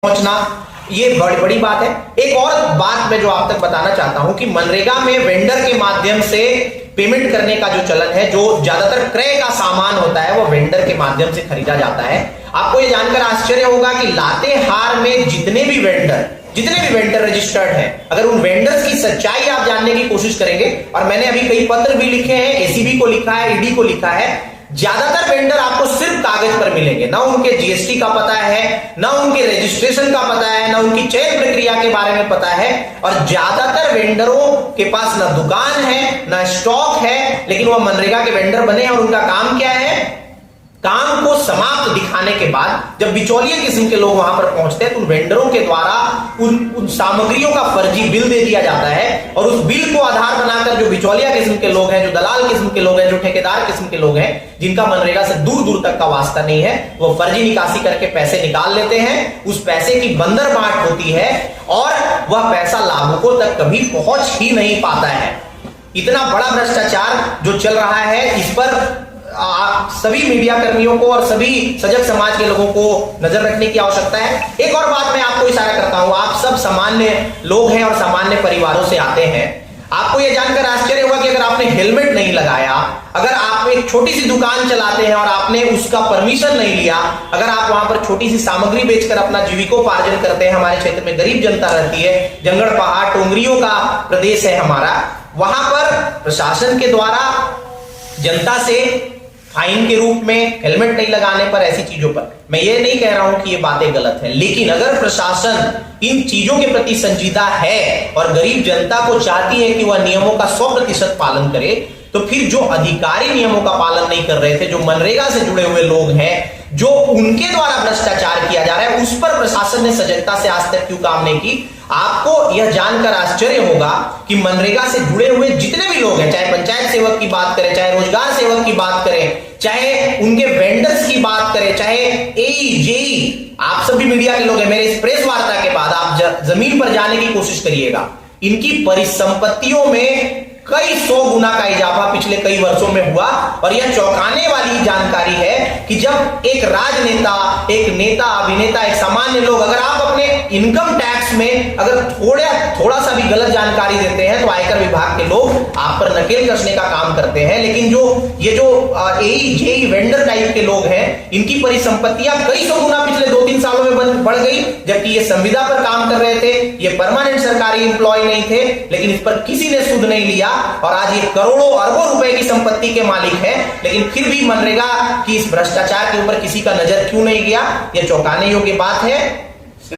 पहुंचना, ये बड़ी बड़ी बात है। एक और बात मैं जो आप तक बताना चाहता हूं कि मनरेगा में वेंडर के माध्यम से पेमेंट करने का जो चलन है, जो ज्यादातर क्रय का सामान होता है वो वेंडर के माध्यम से खरीदा जाता है। आपको ये जानकर आश्चर्य होगा कि लातेहार में जितने भी वेंडर रजिस्टर्ड हैं, अगर उन वेंडर्स की सच्चाई आप जानने की कोशिश करेंगे, और मैंने अभी कई पत्र भी लिखे हैं, एसीबी को लिखा है, ईडी को लिखा है, ज्यादातर वेंडर आपको सिर्फ कागज पर मिलेंगे। ना उनके जीएसटी का पता है, ना उनके रजिस्ट्रेशन का पता है, ना उनकी चयन प्रक्रिया के बारे में पता है, और ज्यादातर वेंडरों के पास ना दुकान है ना स्टॉक है, लेकिन वह मनरेगा के वेंडर बने। और उनका काम क्या है? काम को समाप्त दिखाने के बाद जब बिचौलिए किस्म के लोग वहां पर पहुंचते हैं तो उन वेंडरों के द्वारा उन सामग्रियों का फर्जी बिल दे दिया जाता है, और उस बिल को आधार बनाकर जो बिचौलिया किस्म के लोग हैं, जो दलाल किस्म के लोग हैं, जो ठेकेदार किस्म के लोग हैं, जिनका मनरेगा से दूर दूर तक का वास्ता नहीं है, वो फर्जी निकासी करके पैसे निकाल लेते हैं। उस पैसे की बंदर बांट होती है और वह पैसा लाभुकों तक कभी पहुंच ही नहीं पाता है। इतना बड़ा भ्रष्टाचार जो चल रहा है, इस पर आप सभी मीडिया कर्मियों को और सभी सजग समाज के लोगों को नजर रखने की आवश्यकता है। एक और बात मैं आपको इशारा करता हूं, आप सब सामान्य लोग हैं और सामान्य परिवारों से आते हैं। आपको यह जानकर आश्चर्य होगा कि अगर आपने हेलमेट नहीं लगाया, अगर आप एक छोटी सी दुकान चलाते हैं और आपने उसका परमिशन नहीं लिया, अगर आप वहां पर छोटी सी सामग्री बेचकर अपना जीविकोपार्जन करते हैं, हमारे क्षेत्र में गरीब जनता रहती है, जंगल पहाड़ टोंगरियों का प्रदेश है हमारा, वहां पर प्रशासन के द्वारा जनता से फाइन के रूप में हेलमेट नहीं लगाने पर, ऐसी चीजों पर मैं ये नहीं कह रहा हूं कि ये बातें गलत है, लेकिन अगर प्रशासन इन चीजों के प्रति संजीदा है और गरीब जनता को चाहती है कि वह नियमों का 100% पालन करे, तो फिर जो अधिकारी नियमों का पालन नहीं कर रहे थे, जो मनरेगा से जुड़े हुए लोग हैं, जो उनके द्वारा भ्रष्टाचार किया जा रहा है, उस पर प्रशासन ने सजगता से आज तक क्यों काम नहीं की? आपको यह जानकर आश्चर्य होगा कि मनरेगा से जुड़े हुए जितने भी लोग हैं, चाहे पंचायत सेवक की बात करें, चाहे रोजगार सेवक की बात करें, चाहे उनके वेंडर्स की बात करें, चाहे एई जेई, आप सभी मीडिया के लोग हैं, मेरे इस प्रेस वार्ता के बाद आप जमीन पर जाने की कोशिश करिएगा। इनकी परिसंपत्तियों में कई 100 गुना का इजाफा पिछले कई वर्षों में हुआ, और यह चौंकाने वाली जानकारी है कि जब एक राजनेता, एक नेता, अभिनेता, एक सामान्य लोग, अगर आप अपने इनकम टैक्स में अगर थोड़ा सा भी गलत जानकारी देते हैं तो आयकर विभाग के लोग आप पर नकेल कसने का काम करते हैं। लेकिन ये जो एई जेई वेंडर टाइप के लोग हैं, इनकी परिसंपत्तियां कई 100 गुना पिछले 2-3 सालों में बढ़ गई, जबकि ये संविदा पर काम कर रहे थे, ये परमानेंट सरकारी एम्प्लॉय नहीं थे, लेकिन इस पर किसी ने सुध नहीं लिया, और आज ये करोड़ों अरबों रुपए की संपत्ति के मालिक है। लेकिन फिर भी मनरेगा की इस भ्रष्टाचार के ऊपर किसी का नजर क्यों नहीं गया? यह चौंकाने योग्य बात है।